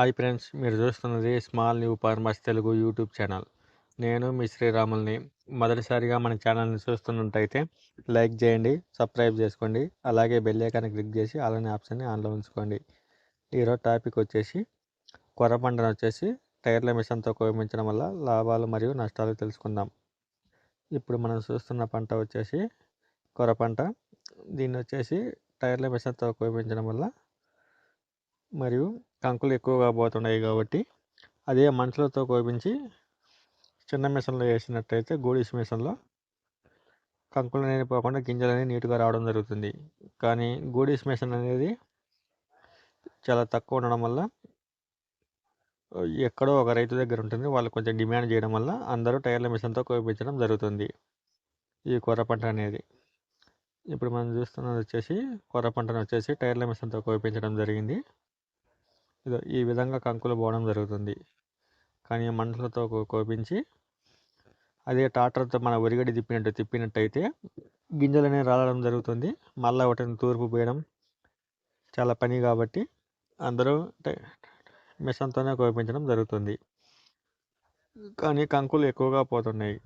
Hi friends, మీరు చూస్తున్నది small new farmers Telugu YouTube channel. నేను మీ శ్రీరాముల్ని. మొదటిసారిగా మన ఛానల్ని చూస్తున్నట్టయితే లైక్ చేయండి, సబ్స్క్రైబ్ చేసుకోండి, అలాగే బెల్ ఐకాన్ క్లిక్ చేసి అలానే ఆప్షన్ని ఆన్లో ఉంచుకోండి. ఈరోజు టాపిక్ వచ్చేసి కొర్ర పంటను వచ్చేసి టైర్ల మిషన్తో కోపించడం వల్ల లాభాలు మరియు నష్టాలు తెలుసుకుందాం. ఇప్పుడు మనం చూస్తున్న పంట వచ్చేసి కొర్ర పంట. దీన్ని వచ్చేసి టైర్ల మిషన్తో కోపించడం వల్ల మరియు కంకులు ఎక్కువగా పోతున్నాయి కాబట్టి అదే మనుషులతో కోపించి చిన్న మిషన్లో వేసినట్టయితే గూడిస్ మిషన్లో కంకులు అనేది పోకుండా గింజలు అనేది నీట్గా రావడం జరుగుతుంది. కానీ గూడిస్ మిషన్ అనేది చాలా తక్కువ ఉండడం వల్ల ఎక్కడో ఒక రైతు దగ్గర ఉంటుంది. వాళ్ళు కొంచెం డిమాండ్ చేయడం వల్ల అందరూ టైర్ల మిషన్తో కోపించడం జరుగుతుంది ఈ కొర్ర పంట అనేది. ఇప్పుడు మనం చూస్తున్నది వచ్చేసి కొర్ర పంటను వచ్చేసి టైర్ల మిషన్తో కోపించడం జరిగింది. ఇదో ఈ విధంగా కంకులు పోవడం జరుగుతుంది. కానీ మనుషులతో కోపించి అదే ట్రాక్టర్తో మన ఒరిగడి తిప్పినట్టయితే గింజలనే రాలడం జరుగుతుంది. మళ్ళీ వాటిని తూర్పు పోయడం చాలా పని కాబట్టి అందరూ మిషన్తోనే కోపించడం జరుగుతుంది. కానీ కంకులు ఎక్కువగా పోతున్నాయి.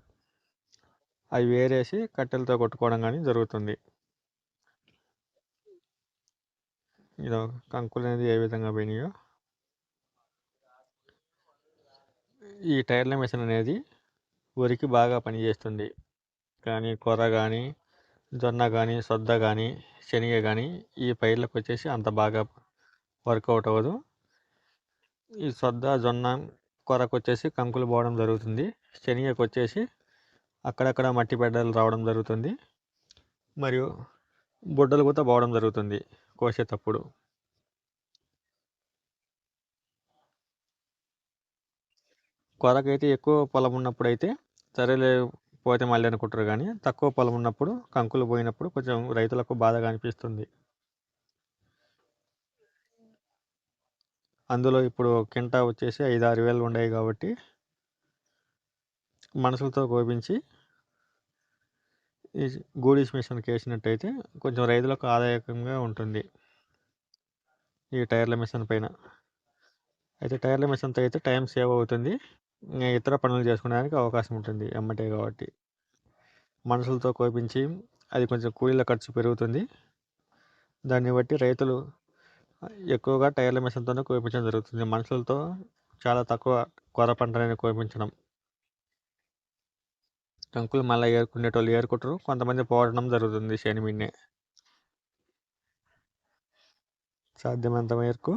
అవి వేరేసి కట్టెలతో కొట్టుకోవడం కానీ జరుగుతుంది. ఇదో కంకులు అనేది ఏ విధంగా పోయినాయో. ఈ టైర్ల మిషన్ అనేది వరికి బాగా పనిచేస్తుంది. కానీ కొర్ర కానీ, జొన్న కానీ, సొద్ద కానీ, శనగ కానీ ఈ పైర్లకు వచ్చేసి అంత బాగా వర్కౌట్ అవ్వదు. ఈ సొద్ద, జొన్న, కొర్రకు వచ్చేసి కంకులు పోవడం జరుగుతుంది. శనగకు వచ్చేసి అక్కడక్కడ మట్టి పెడ్డలు రావడం జరుగుతుంది. మరియు బుడ్డలు కూడా పోవడం జరుగుతుంది కోసేటప్పుడు. కొరకైతే ఎక్కువ పొలం ఉన్నప్పుడు అయితే సరేలే పోతే మళ్ళీ అనుకుంటారు. కానీ తక్కువ పొలం ఉన్నప్పుడు కంకులు పోయినప్పుడు కొంచెం రైతులకు బాధగా అనిపిస్తుంది. అందులో ఇప్పుడు కింటా వచ్చేసి 5-6 వేలు ఉన్నాయి కాబట్టి మనుషులతో కోపించి ఈ గూడిస్ మిషన్కి వేసినట్టయితే కొంచెం రైతులకు ఆదాయకంగా ఉంటుంది ఈ టైర్ల మిషన్ పైన. అయితే టైర్ల మిషన్తో అయితే టైం సేవ్ అవుతుంది. ఇతర పనులు చేసుకోవడానికి అవకాశం ఉంటుంది ఎమ్మటే కాబట్టి. మనుషులతో కోపించి అది కొంచెం కూలీల ఖర్చు పెరుగుతుంది. దాన్ని బట్టి రైతులు ఎక్కువగా టైర్ల మిషన్తోనే కోపించడం జరుగుతుంది. మనుషులతో చాలా తక్కువ కొర్ర పంటని కోపించడం. కంకులు మళ్ళీ ఏరుకునేటోళ్ళు ఏరుకుంటారు, కొంతమంది పోవడం జరుగుతుంది శని మిన్నే. సాధ్యమైనంత మేరకు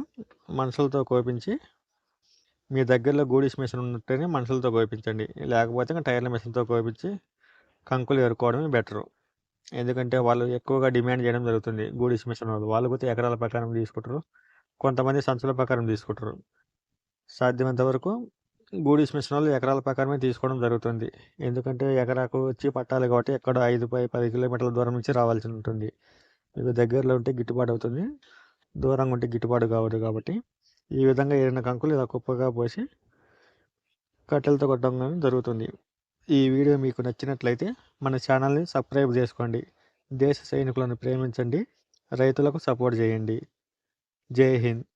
మనుషులతో కోపించి మీ దగ్గరలో గూడిస్ మిషన్ ఉన్నట్టేనే మనుషులతో కోపించండి. లేకపోతే టైర్ల మిషన్తో కోపించి కంకులు ఏరుకోవడమే బెటరు. ఎందుకంటే వాళ్ళు ఎక్కువగా డిమాండ్ చేయడం జరుగుతుంది గూడిస్ మిషన్ వాళ్ళు కూడా ఎకరాల ప్రకారం తీసుకుంటారు, కొంతమంది సంచుల ప్రకారం తీసుకుంటారు. సాధ్యమైనంత వరకు గూడిస్ మిషన్ వాళ్ళు ఎకరాల ప్రకారమే తీసుకోవడం జరుగుతుంది. ఎందుకంటే ఎకరాకు వచ్చి పట్టాలి కాబట్టి ఎక్కడో 5-10 కిలోమీటర్ల దూరం నుంచి రావాల్సి ఉంటుంది. మీకు దగ్గరలో ఉంటే గిట్టుబాటు అవుతుంది, దూరంగా ఉంటే గిట్టుబాటు కావద్దు. కాబట్టి ఈ విధంగా ఏరిన కంకులు ఇలా కుప్పగా పోసి కట్టెలతో కొట్టడం జరుగుతుంది. ఈ వీడియో మీకు నచ్చినట్లయితే మన ఛానల్ని సబ్స్క్రైబ్ చేసుకోండి. దేశ సైనికులను ప్రేమించండి, రైతులకు సపోర్ట్ చేయండి. జై హింద్.